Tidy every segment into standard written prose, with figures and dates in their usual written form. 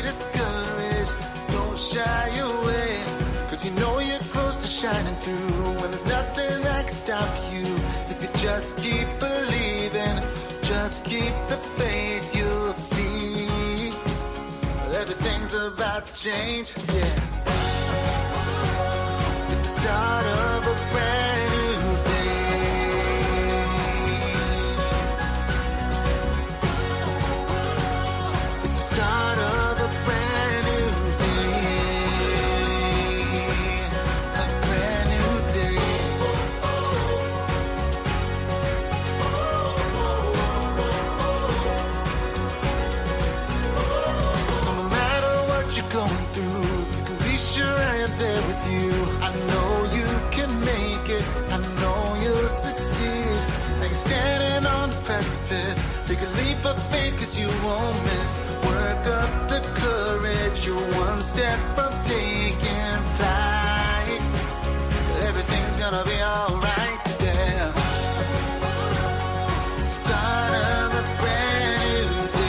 discouraged, don't shy away, cause you know you're close to shining through, and there's nothing that can stop you. If you just keep believing, just keep the faith, you'll see everything's about to change, yeah. It's the start of a brand new day. It's the start of a brand new day. A brand new day. So no matter what you're going through, you can be sure I am there with you. I know you can make it, I know you'll succeed. Now you're standing on the precipice, take a leap of faith cause you won't miss. Work up the courage, you're one step from taking flight. Everything's gonna be alright, yeah. Start of a brand new day.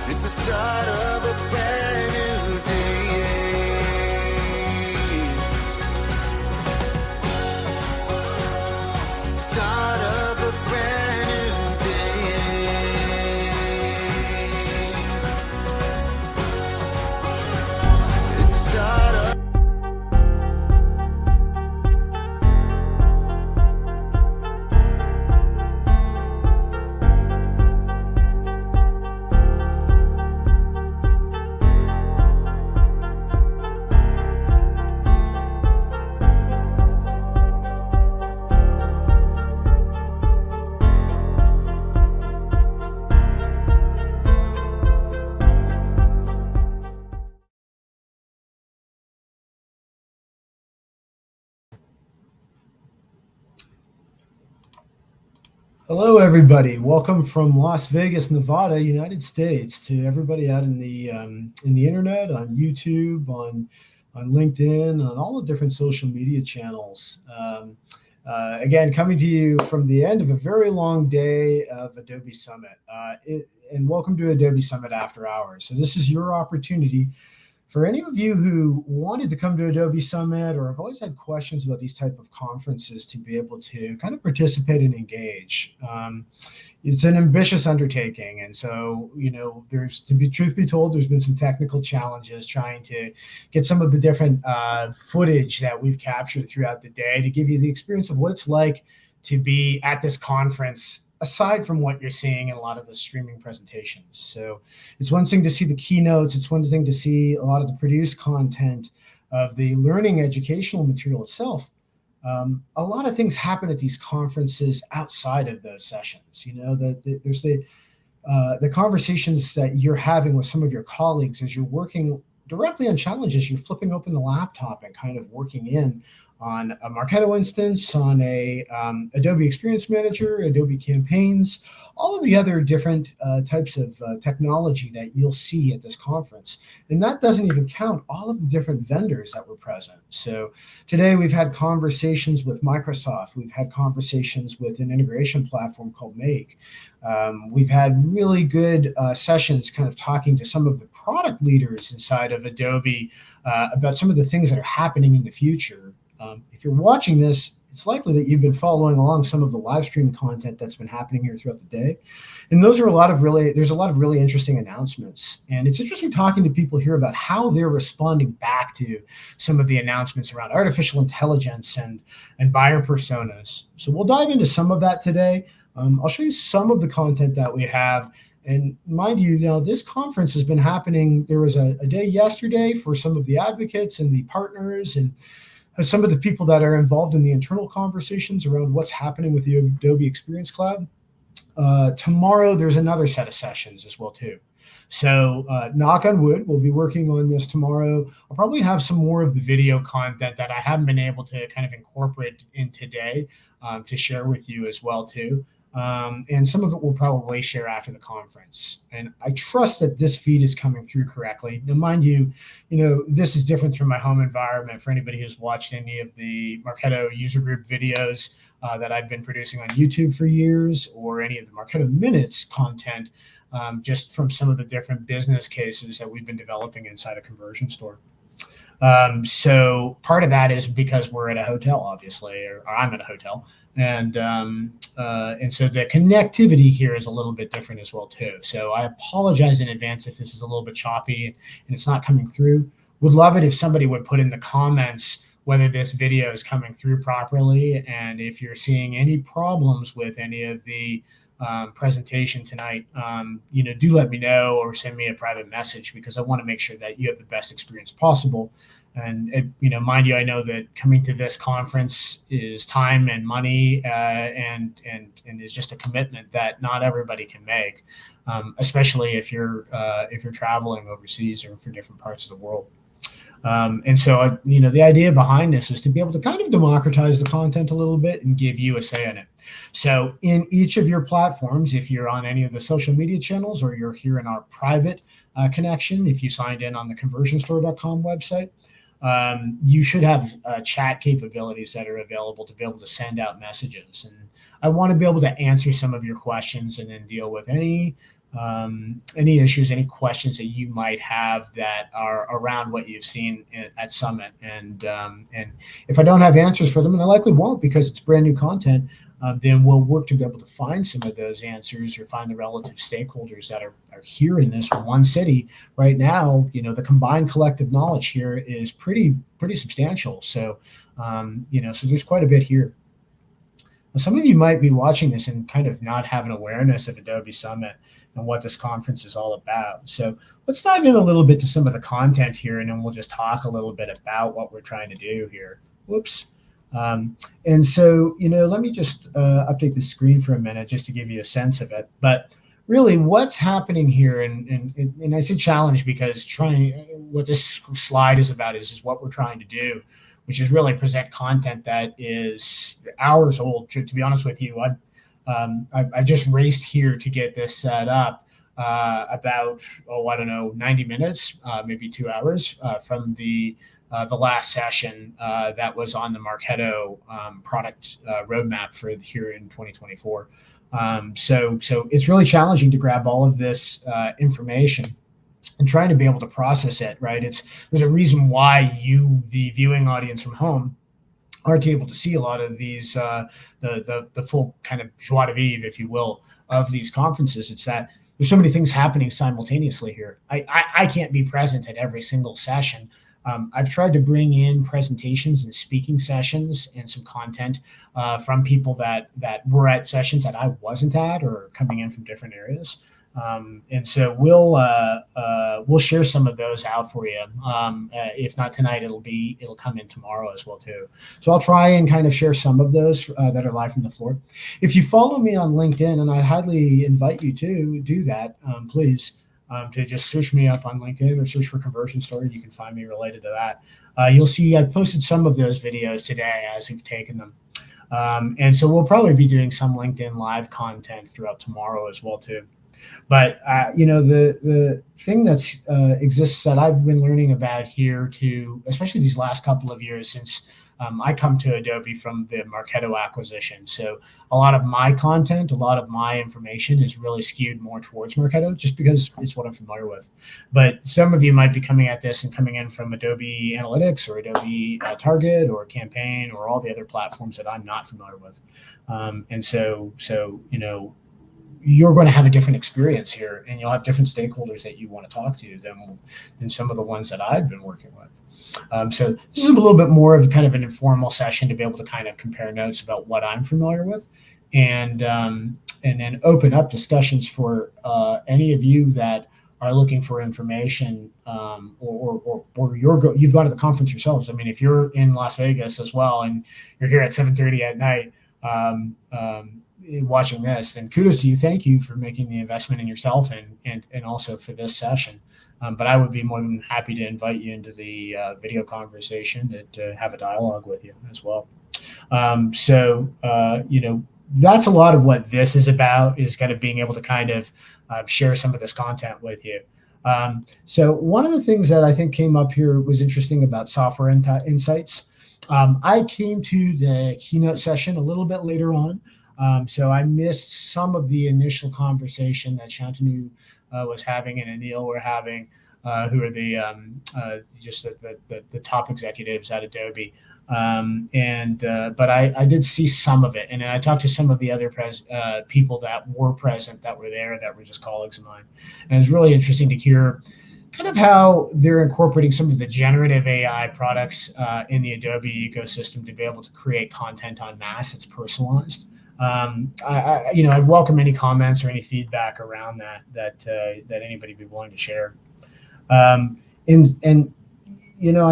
It's the start of a brand new day. Start of a brand new day. It's the start of Hello, everybody. Welcome from Las Vegas, Nevada, United States, to everybody out in the internet, on YouTube, on LinkedIn, on all the different social media channels. Again, coming to you from the end of a very long day of Adobe Summit, and welcome to Adobe Summit After Hours. So this is your opportunity for any of you who wanted to come to Adobe Summit or have always had questions about these type of conferences to be able to kind of participate and engage. It's an ambitious undertaking. And so, you know, truth be told, there's been some technical challenges trying to get some of the different footage that we've captured throughout the day to give you the experience of what it's like to be at this conference, aside from what you're seeing in a lot of the streaming presentations. So it's one thing to see the keynotes. It's one thing to see a lot of the produced content of the learning educational material itself. A lot of things happen at these conferences outside of those sessions. You know, there's the conversations that you're having with some of your colleagues as you're working directly on challenges. You're flipping open the laptop and kind of working in on a Marketo instance, on a Adobe Experience Manager, Adobe Campaigns, all of the other different types of technology that you'll see at this conference. And that doesn't even count all of the different vendors that were present. So today we've had conversations with Microsoft. We've had conversations with an integration platform called Make. We've had really good sessions kind of talking to some of the product leaders inside of Adobe about some of the things that are happening in the future. If you're watching this, it's likely that you've been following along some of the live stream content that's been happening here throughout the day. And there's a lot of really interesting announcements. And it's interesting talking to people here about how they're responding back to some of the announcements around artificial intelligence and buyer personas. So we'll dive into some of that today. I'll show you some of the content that we have. And mind you, this conference has been happening. There was a day yesterday for some of the advocates and the partners and some of the people that are involved in the internal conversations around what's happening with the Adobe Experience Cloud. Tomorrow, there's another set of sessions as well, too. So knock on wood, we'll be working on this tomorrow. I'll probably have some more of the video content that I haven't been able to kind of incorporate in today to share with you as well, too. And some of it we'll probably share after the conference. And I trust that this feed is coming through correctly. Now, mind you, this is different from my home environment. For anybody who's watched any of the Marketo User Group videos that I've been producing on YouTube for years, or or any of the Marketo Minutes content, just from some of the different business cases that we've been developing inside a Conversion Store. So part of that is because we're at a hotel, obviously, or I'm at a hotel, and so the connectivity here is a little bit different as well too. So I apologize in advance if this is a little bit choppy and it's not coming through. Would love it if somebody would put in the comments whether this video is coming through properly, and if you're seeing any problems with any of the presentation tonight, do let me know or send me a private message, because I want to make sure that you have the best experience possible. And mind you, I know that coming to this conference is time and money, and is just a commitment that not everybody can make, especially if you're traveling overseas or for different parts of the world. And so, the idea behind this is to be able to kind of democratize the content a little bit and give you a say in it. So in each of your platforms, if you're on any of the social media channels or you're here in our private connection, if you signed in on the conversionstore.com website, you should have chat capabilities that are available to be able to send out messages. And I want to be able to answer some of your questions and then deal with any issues, any questions that you might have that are around what you've seen at Summit. And if I don't have answers for them, and I likely won't because it's brand new content, then we'll work to be able to find some of those answers or find the relative stakeholders that are here in this one city right now. The combined collective knowledge here is pretty substantial. So, so there's quite a bit here. Some of you might be watching this and kind of not have an awareness of Adobe Summit and what this conference is all about. So let's dive in a little bit to some of the content here, and then we'll just talk a little bit about what we're trying to do here. Whoops. And so, let me just update the screen for a minute just to give you a sense of it. But really what's happening here, and I say challenge because what this slide is about is what we're trying to do, which is really present content that is hours old. To be honest with you, I just raced here to get this set up about 90 minutes, maybe 2 hours from the last session that was on the Marketo product roadmap for here in 2024. So it's really challenging to grab all of this information and trying to be able to process it, right? There's a reason why you, the viewing audience from home, aren't able to see a lot of these, the full kind of joie de vivre, if you will, of these conferences. It's that there's so many things happening simultaneously here. I can't be present at every single session. I've tried to bring in presentations and speaking sessions and some content from people that were at sessions that I wasn't at or coming in from different areas. And so we'll share some of those out for you. If not tonight, it'll come in tomorrow as well too. So I'll try and kind of share some of those that are live from the floor. If you follow me on LinkedIn, and I'd highly invite you to do that, please, to just search me up on LinkedIn or search for Conversion Store, and you can find me related to that. You'll see I've posted some of those videos today as we've taken them. And so we'll probably be doing some LinkedIn live content throughout tomorrow as well too. But the thing that exists that I've been learning about here too, especially these last couple of years since I come to Adobe from the Marketo acquisition. So a lot of my content, a lot of my information is really skewed more towards Marketo just because it's what I'm familiar with. But some of you might be coming at this and coming in from Adobe Analytics or Adobe Target or Campaign or all the other platforms that I'm not familiar with. And so you're going to have a different experience here, and you'll have different stakeholders that you want to talk to than some of the ones that I've been working with. So this is a little bit more of kind of an informal session to be able to kind of compare notes about what I'm familiar with, and then open up discussions for any of you that are looking for information, or you've gone to the conference yourselves. I mean, if you're in Las Vegas as well and you're here at 7:30 at night, watching this, then kudos to you. Thank you for making the investment in yourself and also for this session. But I would be more than happy to invite you into the video conversation to have a dialogue with you as well. That's a lot of what this is about, is kind of being able to kind of share some of this content with you. So one of the things that I think came up here was interesting about software insights. I came to the keynote session a little bit later on. So I missed some of the initial conversation that Shantanu was having and Anil were having, who are just the top executives at Adobe. But I did see some of it, and I talked to some of the other people that were present, that were there, that were just colleagues of mine, and it's really interesting to hear kind of how they're incorporating some of the generative AI products in the Adobe ecosystem to be able to create content en masse that's personalized. I'd welcome any comments or any feedback around that anybody would be willing to share. I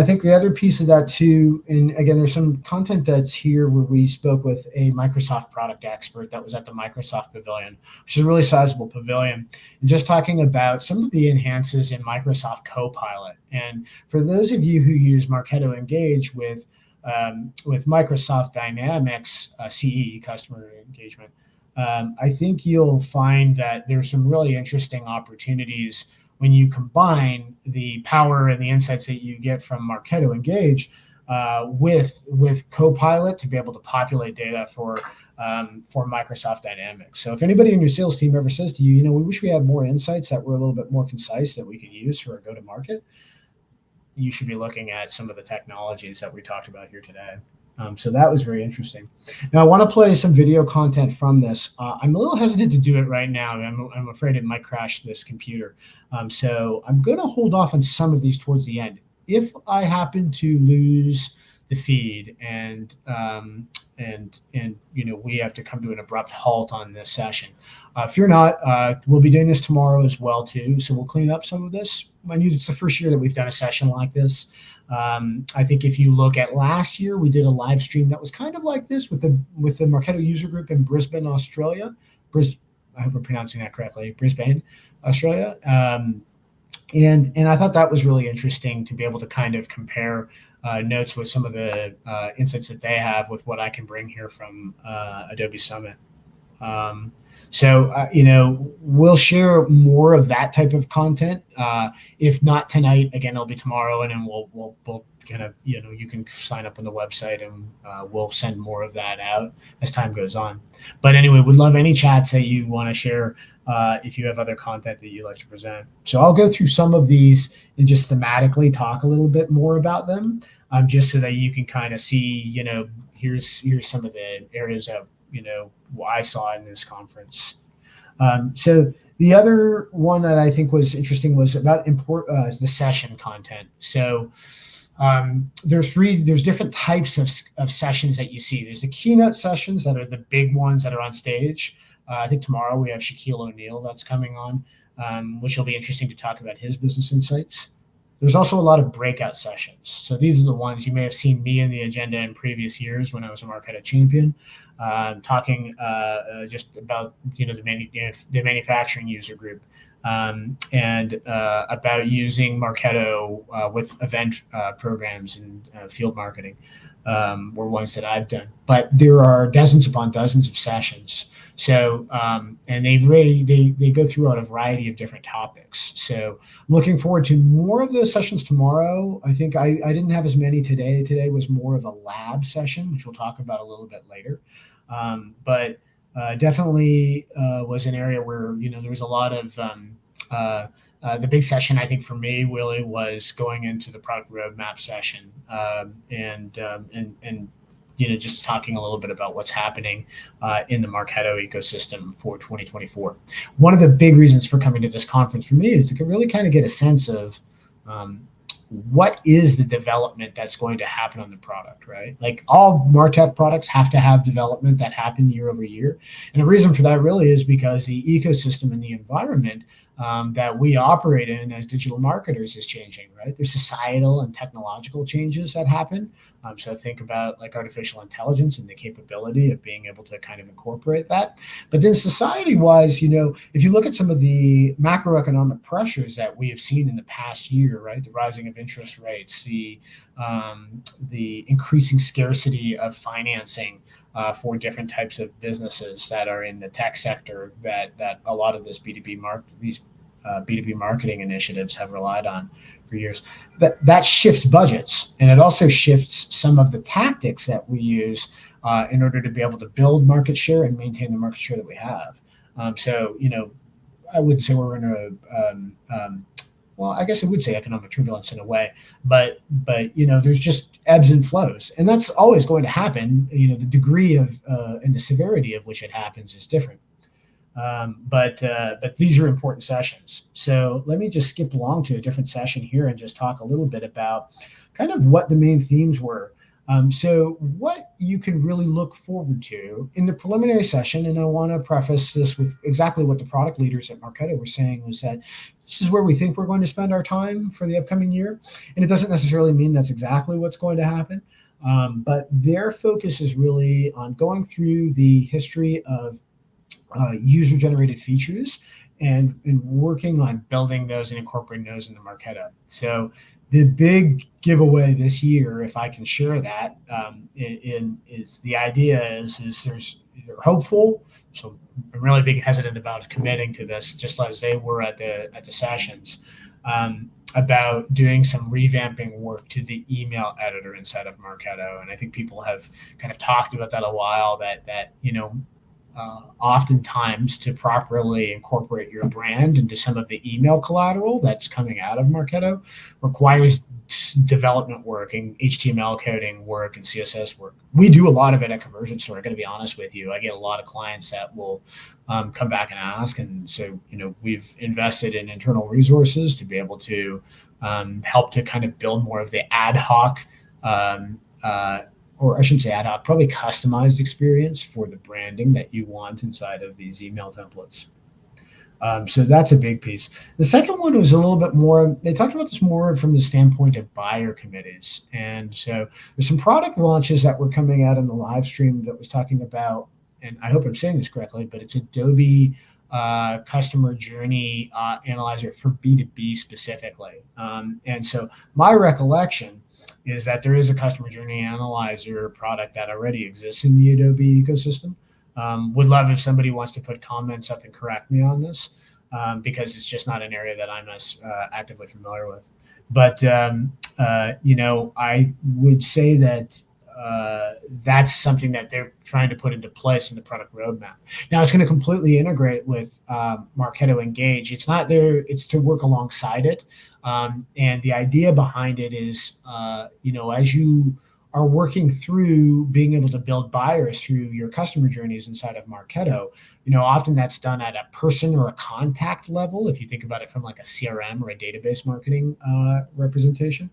think the other piece of that too, and again, there's some content that's here where we spoke with a Microsoft product expert that was at the Microsoft Pavilion, which is a really sizable pavilion, and just talking about some of the enhances in Microsoft Copilot. And for those of you who use Marketo Engage with Microsoft Dynamics CE, customer engagement, I think you'll find that there's some really interesting opportunities when you combine the power and the insights that you get from Marketo Engage with Copilot to be able to populate data for Microsoft Dynamics. So if anybody in your sales team ever says to you, we wish we had more insights that were a little bit more concise that we could use for a go-to-market, you should be looking at some of the technologies that we talked about here today. So that was very interesting. Now, I want to play some video content from this. I'm a little hesitant to do it right now. I'm afraid it might crash this computer. So I'm going to hold off on some of these towards the end. If I happen to lose the feed and we have to come to an abrupt halt on this session, fear not, we'll be doing this tomorrow as well too. So we'll clean up some of this. I knew it's the first year that we've done a session like this. I think if you look at last year, we did a live stream that was kind of like this with the Marketo User Group in Brisbane, Australia. I hope I'm pronouncing that correctly. Brisbane, Australia. And I thought that was really interesting to be able to kind of compare notes with some of the insights that they have with what I can bring here from Adobe Summit. We'll share more of that type of content. If not tonight, again, it'll be tomorrow, and then we'll kind of, you can sign up on the website, and we'll send more of that out as time goes on. But anyway, would love any chats that you want to share if you have other content that you'd like to present. So I'll go through some of these and just thematically talk a little bit more about them, just so that you can kind of see, here's some of the areas that what I saw in this conference. So the other one that I think was interesting was about the session content. So there's different types of sessions that you see. There's the keynote sessions that are the big ones that are on stage. I think tomorrow we have Shaquille O'Neal that's coming on, which will be interesting to talk about his business insights. There's also a lot of breakout sessions. So these are the ones you may have seen me in the agenda in previous years when I was a Marketo champion, talking just about the manufacturing user group, and about using Marketo with event programs and field marketing were ones that I've done. But there are dozens upon dozens of sessions. So and they go throughout a variety of different topics. So I'm looking forward to more of those sessions tomorrow. I think I didn't have as many today. Today was more of a lab session, which we'll talk about a little bit later. But definitely was an area where there was a lot of the big session. I think for me really was going into the product roadmap session, and just talking a little bit about what's happening in the Marketo ecosystem for 2024. One of the big reasons for coming to this conference for me is to really kind of get a sense of what is the development that's going to happen on the product, right? Like all MarTech products have to have development that happen year over year. And the reason for that really is because the ecosystem and the environment that we operate in as digital marketers is changing, right? There's societal and technological changes that happen. So think about like artificial intelligence and the capability of being able to kind of incorporate that. But then society-wise, if you look at some of the macroeconomic pressures that we have seen in the past year, right? The rising of interest rates, the increasing scarcity of financing for different types of businesses that are in the tech sector, that a lot of this B2B B2B marketing initiatives have relied on for years. That shifts budgets, and it also shifts some of the tactics that we use in order to be able to build market share and maintain the market share that we have. So, I would say we're in well, I guess I would say economic turbulence in a way, but there's just ebbs and flows, and that's always going to happen. The degree of and the severity of which it happens is different. But these are important sessions. So let me just skip along to a different session here and just talk a little bit about kind of what the main themes were. So what you can really look forward to in the preliminary session, and I want to preface this with exactly what the product leaders at Marketo were saying, was that this is where we think we're going to spend our time for the upcoming year. And it doesn't necessarily mean that's exactly what's going to happen. But their focus is really on going through the history of user-generated features and working on building those and incorporating those into Marketo. So the big giveaway this year, if I can share that, is the idea is they're hopeful. So I'm really being hesitant about committing to this, just as they were at the sessions, about doing some revamping work to the email editor inside of Marketo. And I think people have kind of talked about that a while, that oftentimes to properly incorporate your brand into some of the email collateral that's coming out of Marketo requires development work and HTML coding work and CSS work. We do a lot of it at Conversion Store. I'm going to be honest with you. I get a lot of clients that will come back and ask. And so, we've invested in internal resources to be able to help to kind of build more of the ad hoc or I shouldn't say ad hoc, probably customized experience for the branding that you want inside of these email templates. So that's a big piece. The second one was a little bit more, they talked about this more from the standpoint of buyer committees. And so there's some product launches that were coming out in the live stream that was talking about, and I hope I'm saying this correctly, but it's Adobe customer journey analyzer for B2B specifically. And so my recollection is that there is a customer journey analyzer product that already exists in the Adobe ecosystem. Would love if somebody wants to put comments up and correct me on this, because it's just not an area that I'm as actively familiar with. But, I would say that that's something that they're trying to put into place in the product roadmap. Now, it's going to completely integrate with Marketo Engage. It's not there, it's to work alongside it. And the idea behind it is, as you are working through being able to build buyers through your customer journeys inside of Marketo, often that's done at a person or a contact level, if you think about it from like a CRM or a database marketing representation.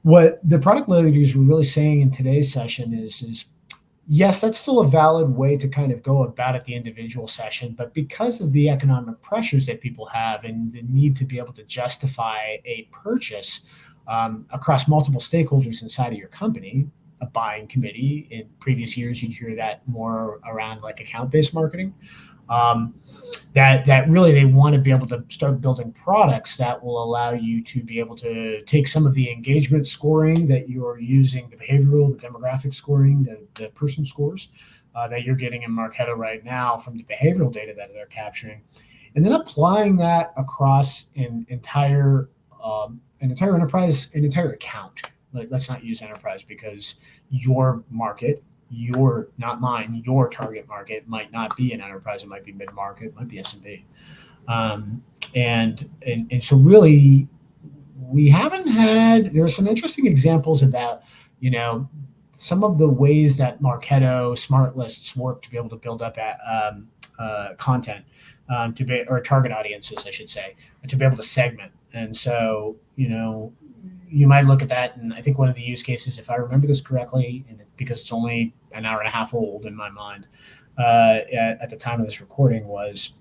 What the product leaders were really saying in today's session is yes, that's still a valid way to kind of go about it, the individual session, but because of the economic pressures that people have and the need to be able to justify a purchase across multiple stakeholders inside of your company, a buying committee, in previous years, you'd hear that more around like account-based marketing, that really they want to be able to start building products that will allow you to be able to take some of the engagement scoring that you're using, the behavioral, the demographic scoring, the person scores that you're getting in Marketo right now from the behavioral data that they're capturing, and then applying that across an entire enterprise, an entire account. Let's not use enterprise because your market, not mine, your target market might not be an enterprise. It might be mid-market, it might be SMB. And so really, we haven't had, there are some interesting examples about, some of the ways that Marketo smart lists work to be able to build up content, or target audiences, I should say, to be able to segment. And so, you might look at that, and I think one of the use cases, if I remember this correctly, because it's only an hour and a half old in my mind at the time of this recording, was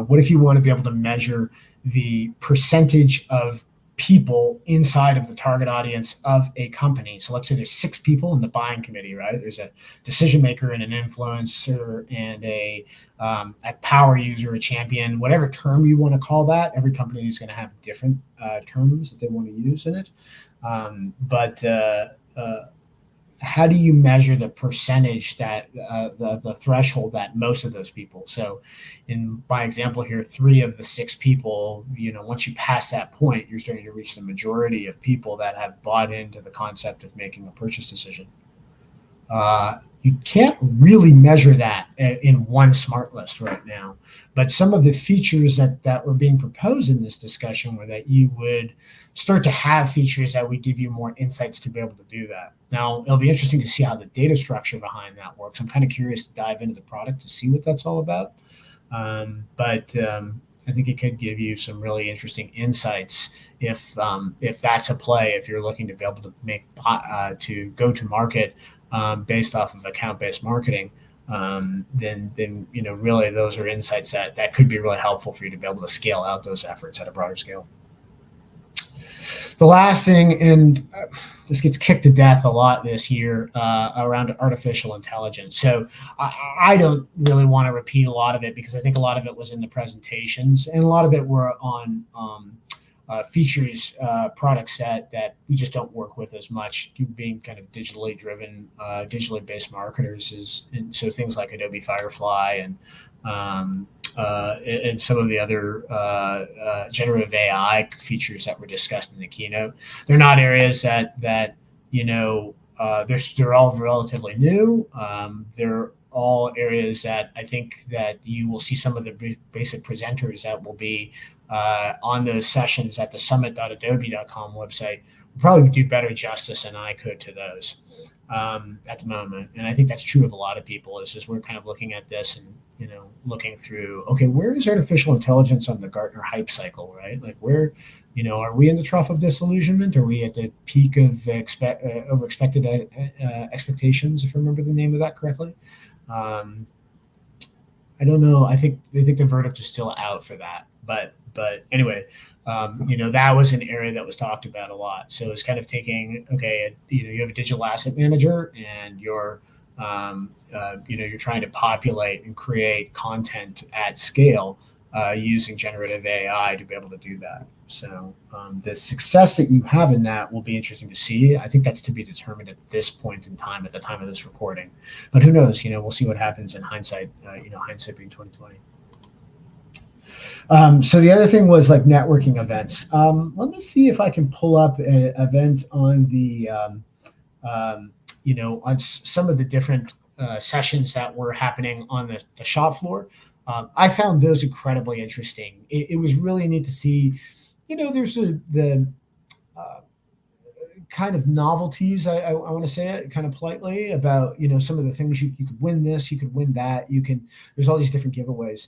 what if you want to be able to measure the percentage of people inside of the target audience of a company? So let's say there's 6 people in the buying committee, right? There's a decision maker and an influencer and a power user, a champion, whatever term you want to call that. Every company is going to have different terms that they want to use in it. But how do you measure the percentage that the threshold that most of those people? So in my example here, 3 of the 6 people, once you pass that point, you're starting to reach the majority of people that have bought into the concept of making a purchase decision. You can't really measure that in one smart list right now, but some of the features that were being proposed in this discussion were that you would start to have features that would give you more insights to be able to do that. Now, it'll be interesting to see how the data structure behind that works. I'm kind of curious to dive into the product to see what that's all about. But I think it could give you some really interesting insights if that's a play, if you're looking to be able to make to go to market based off of account-based marketing, then really those are insights that could be really helpful for you to be able to scale out those efforts at a broader scale. The last thing, and this gets kicked to death a lot this year around artificial intelligence. So I don't really want to repeat a lot of it because I think a lot of it was in the presentations and a lot of it were on features, product set that we just don't work with as much, being kind of digitally driven, digitally based marketers and so things like Adobe Firefly and some of the other generative AI features that were discussed in the keynote. They're not areas that they're all relatively new. They're all areas that I think that you will see some of the basic presenters that will be on those sessions at the summit.adobe.com website will probably do better justice than I could to those at the moment. And I think that's true of a lot of people is just we're kind of looking at this and, looking through, okay, where is artificial intelligence on the Gartner hype cycle, right? Like where, are we in the trough of disillusionment? Are we at the peak of overexpected expectations, if I remember the name of that correctly? I don't know. I think the verdict is still out for that. But anyway, that was an area that was talked about a lot. So it's kind of taking, okay, you have a digital asset manager and you're trying to populate and create content at scale using generative AI to be able to do that. So the success that you have in that will be interesting to see. I think that's to be determined at this point in time, at the time of this recording. But who knows? We'll see what happens in hindsight. Hindsight being 2020. So the other thing was like networking events. Let me see if I can pull up an event on the, on some of the different sessions that were happening on the shop floor. I found those incredibly interesting. It was really neat to see, there's the kind of novelties, I want to say it kind of politely, about, some of the things you could win this, you could win that, there's all these different giveaways.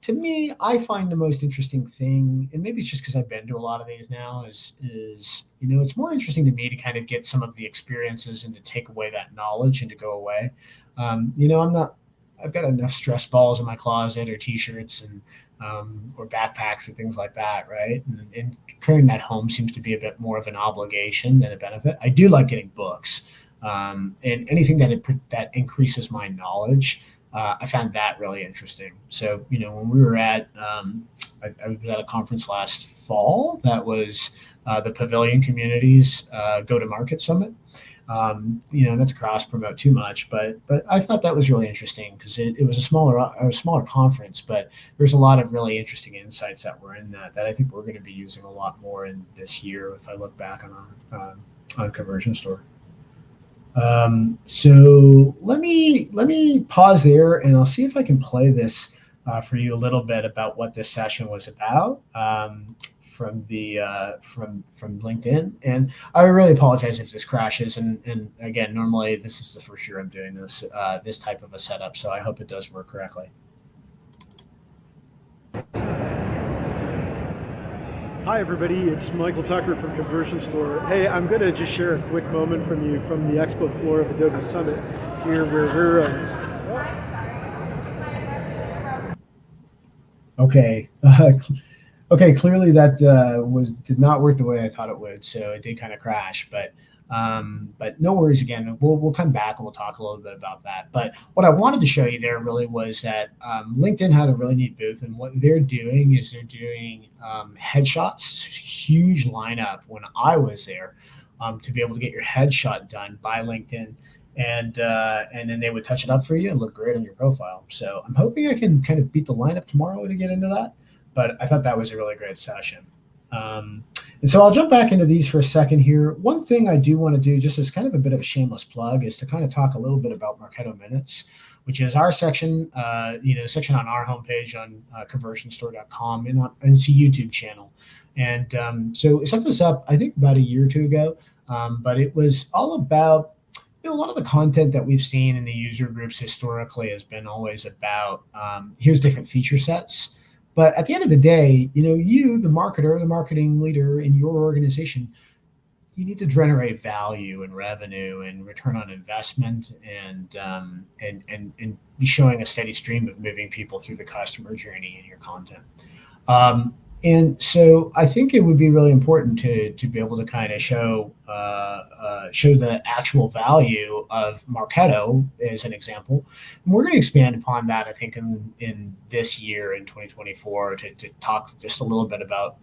To me, I find the most interesting thing, and maybe it's just because I've been to a lot of these now, is it's more interesting to me to kind of get some of the experiences and to take away that knowledge and to go away. I've got enough stress balls in my closet or T-shirts and or backpacks and things like that, right? And carrying that home seems to be a bit more of an obligation than a benefit. I do like getting books and anything that increases my knowledge. I found that really interesting. So, when we were at, I was at a conference last fall that was the Pavilion Communities Go-to-Market Summit. Not to cross promote too much, but I thought that was really interesting because it was a smaller conference, but there's a lot of really interesting insights that were in that I think we're going to be using a lot more in this year if I look back on Conversion Store. So let me pause there and I'll see if I can play this for you a little bit about what this session was about from LinkedIn. And I really apologize if this crashes. And again, normally this is the first year I'm doing this type of a setup, so I hope it does work correctly. Hi, everybody. It's Michael Tucker from Conversion Store. Hey, I'm going to just share a quick moment from you from the expo floor of Adobe Summit here where we're... Okay. Okay, clearly that did not work the way I thought it would, so it did kind of crash. But no worries. Again, we'll come back and we'll talk a little bit about that. But what I wanted to show you there really was that LinkedIn had a really neat booth, and what they're doing is they're doing headshots, huge lineup when I was there. to be able to get your headshot done by LinkedIn. And then they would touch it up for you and look great on your profile. So I'm hoping I can kind of beat the lineup tomorrow to get into that. But I thought that was a really great session. And so I'll jump back into these for a second here. One thing I do want to do, just as kind of a bit of a shameless plug, is to kind of talk a little bit about Marketo Minutes, which is our section, section on our homepage on conversionstore.com, and it's a YouTube channel. And so I set this up, I think, about a year or two ago, but it was all about, a lot of the content that we've seen in the user groups historically has been always about, here's different feature sets. But at the end of the day, you, the marketer, the marketing leader in your organization, you need to generate value and revenue and return on investment, and be showing a steady stream of moving people through the customer journey in your content. And so I think it would be really important to be able to kind of show the actual value of Marketo as an example. And we're going to expand upon that, I think, in this year, in 2024, to talk just a little bit about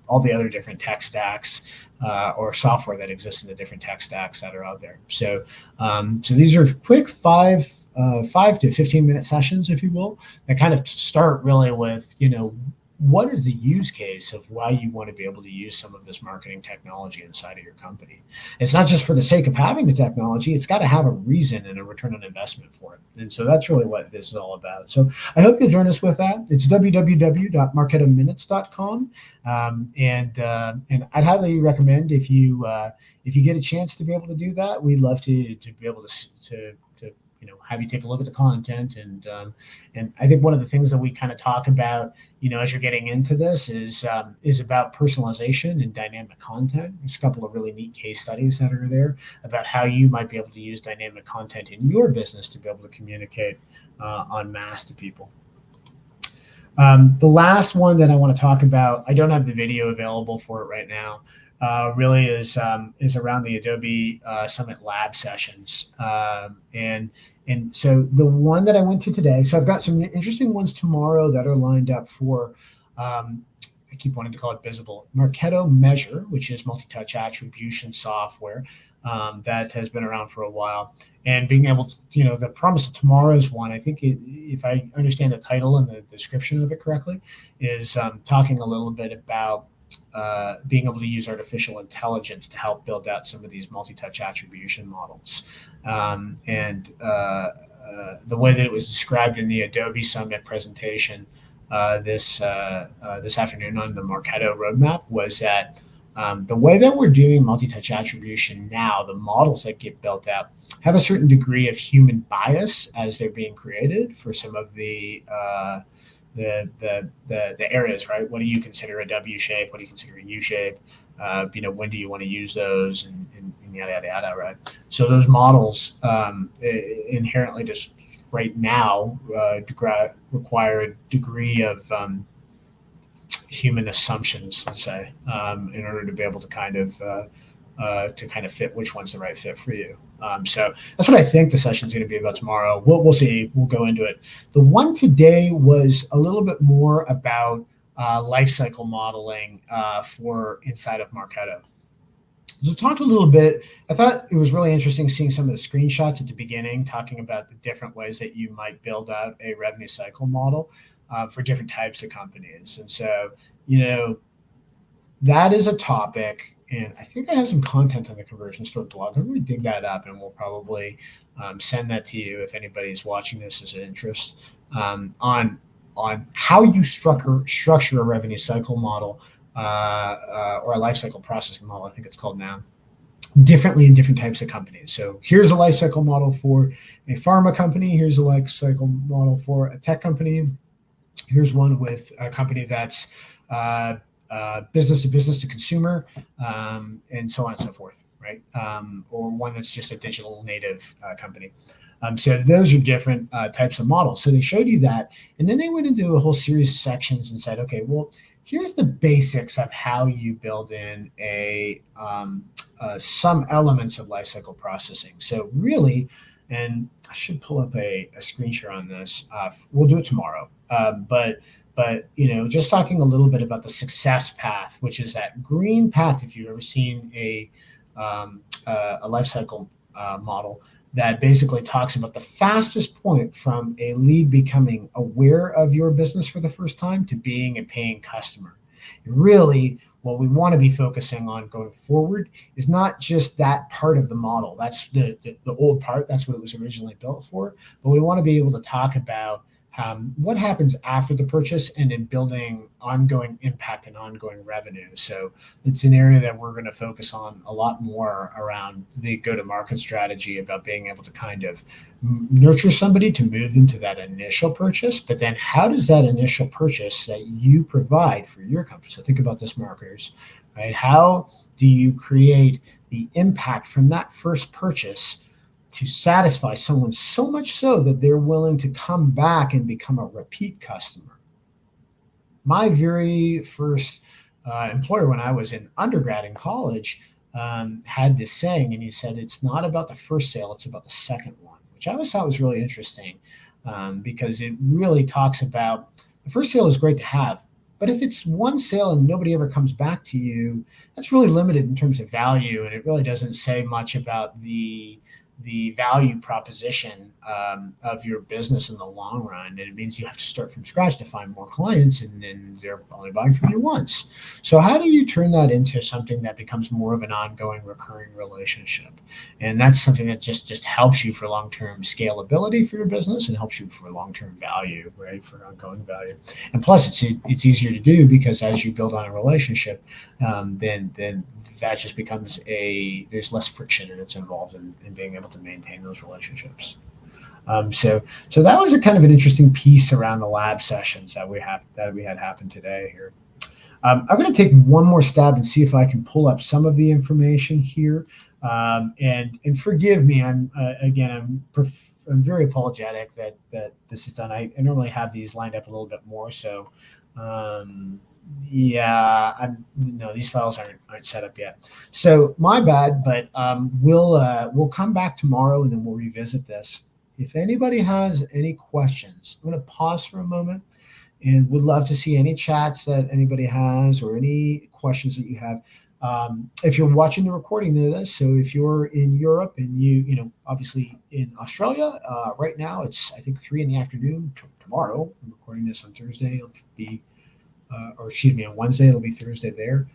all the other different tech stacks or software that exists in the different tech stacks that are out there. So these are quick 5 to 15-minute sessions, if you will, that kind of start really with, what is the use case of why you want to be able to use some of this marketing technology inside of your company? It's not just for the sake of having the technology. It's got to have a reason and a return on investment for it. And so that's really what this is all about. So I hope you'll join us with that. It's www.marketominutes.com. And I'd highly recommend, if you get a chance to be able to do that, we'd love to be able to have you take a look at the content. And I think one of the things that we kind of talk about, as you're getting into this is about personalization and dynamic content. There's a couple of really neat case studies that are there about how you might be able to use dynamic content in your business to be able to communicate en masse to people. The last one that I want to talk about, I don't have the video available for it right now, really is around the Adobe Summit lab sessions. And so the one that I went to today, so I've got some interesting ones tomorrow that are lined up for, I keep wanting to call it visible, Marketo Measure, which is multi-touch attribution software that has been around for a while. And being able to, the promise of tomorrow's one, I think if I understand the title and the description of it correctly, is talking a little bit about being able to use artificial intelligence to help build out some of these multi-touch attribution models. And the way that it was described in the Adobe Summit presentation this afternoon on the Marketo roadmap was that the way that we're doing multi-touch attribution now, the models that get built out have a certain degree of human bias as they're being created for some of the areas, right? What do you consider a W shape? What do you consider a U shape? When do you want to use those, and yada, yada, yada, right? So those models inherently just right now require a degree of human assumptions, let's say, in order to be able to kind of fit which one's the right fit for you. So that's what I think the session's going to be about tomorrow. We'll see. We'll go into it. The one today was a little bit more about life cycle modeling for inside of Marketo. So talked a little bit. I thought it was really interesting seeing some of the screenshots at the beginning, talking about the different ways that you might build out a revenue cycle model for different types of companies. And so, that is a topic. And I think I have some content on the Conversion Store blog. I'm going to dig that up, and we'll probably send that to you if anybody's watching this as an interest on how you structure a revenue cycle model or a life cycle processing model, I think it's called now, differently in different types of companies. So here's a life cycle model for a pharma company. Here's a life cycle model for a tech company. Here's one with a company that's business to business to consumer, and so on and so forth, right? Or one that's just a digital native company. So those are different types of models. So they showed you that, and then they went into a whole series of sections and said, okay, well, here's the basics of how you build in some elements of lifecycle processing. So really, and I should pull up a screen share on this. We'll do it tomorrow, but just talking a little bit about the success path, which is that green path. If you've ever seen a a life cycle model that basically talks about the fastest point from a lead becoming aware of your business for the first time to being a paying customer. And really, what we want to be focusing on going forward is not just that part of the model. That's the old part. That's what it was originally built for. But we want to be able to talk about what happens after the purchase and in building ongoing impact and ongoing revenue. So it's an area that we're going to focus on a lot more around the go-to-market strategy, about being able to kind of nurture somebody to move into that initial purchase. But then how does that initial purchase that you provide for your company? So think about this, marketers, right? How do you create the impact from that first purchase to satisfy someone so much so that they're willing to come back and become a repeat customer? My very first employer when I was in undergrad in college had this saying, and he said, it's not about the first sale, it's about the second one, which I always thought was really interesting because it really talks about the first sale is great to have. But if it's one sale and nobody ever comes back to you, that's really limited in terms of value. And it really doesn't say much about the value proposition of your business in the long run. And it means you have to start from scratch to find more clients, and they're only buying from you once. So how do you turn that into something that becomes more of an ongoing, recurring relationship? And that's something that just helps you for long-term scalability for your business and helps you for long-term value, right? For ongoing value. And plus it's easier to do because as you build on a relationship, then that just becomes there's less friction and it's involved in being able to maintain those relationships. So that was a kind of an interesting piece around the lab sessions that we had happen today here. I'm going to take one more stab and see if I can pull up some of the information here. And forgive me, I'm very apologetic that this is done. I normally have these lined up a little bit more, so these files aren't set up yet, so my bad. But we'll come back tomorrow and then we'll revisit this. If anybody has any questions, I'm going to pause for a moment and would love to see any chats that anybody has or any questions that you have. If you're watching the recording of this, so if you're in Europe and you obviously in Australia right now, it's I think 3 p.m. Tomorrow, I'm recording this on Thursday. It'll be on Wednesday, it'll be Thursday there.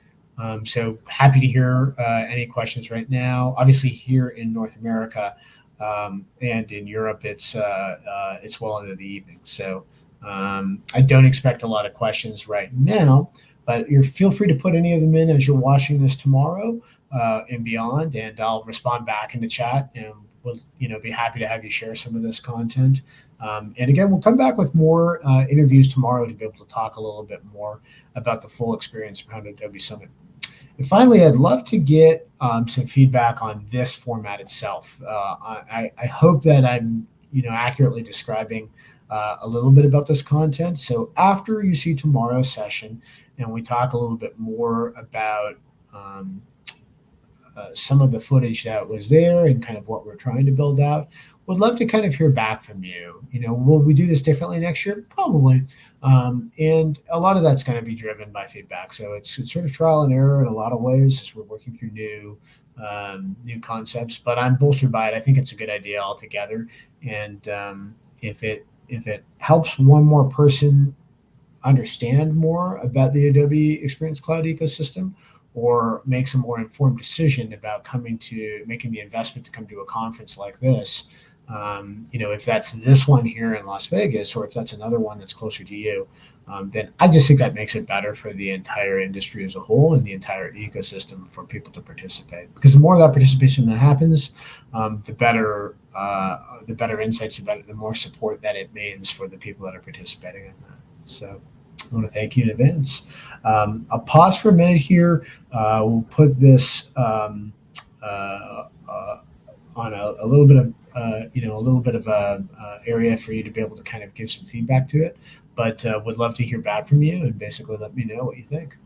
So happy to hear any questions right now. Obviously here in North America and in Europe, it's well into the evening. So I don't expect a lot of questions right now, but feel free to put any of them in as you're watching this tomorrow and beyond, and I'll respond back in the chat, and we'll be happy to have you share some of this content. And again, we'll come back with more interviews tomorrow to be able to talk a little bit more about the full experience around Adobe Summit. And finally, I'd love to get some feedback on this format itself. I hope that I'm accurately describing a little bit about this content. So after you see tomorrow's session and we talk a little bit more about some of the footage that was there and kind of what we're trying to build out, would love to kind of hear back from you. Will we do this differently next year? Probably. And a lot of that's going to be driven by feedback. So it's sort of trial and error in a lot of ways as we're working through new concepts, but I'm bolstered by it. I think it's a good idea altogether. And if it helps one more person understand more about the Adobe Experience Cloud ecosystem, or makes a more informed decision about making the investment to come to a conference like this, if that's this one here in Las Vegas, or if that's another one that's closer to you, then I just think that makes it better for the entire industry as a whole and the entire ecosystem for people to participate. Because the more of that participation that happens, the better insights, the more support that it means for the people that are participating in that. So I want to thank you in advance. I'll pause for a minute here. We'll put this on a little bit of a area for you to be able to kind of give some feedback to it. But would love to hear back from you and basically let me know what you think.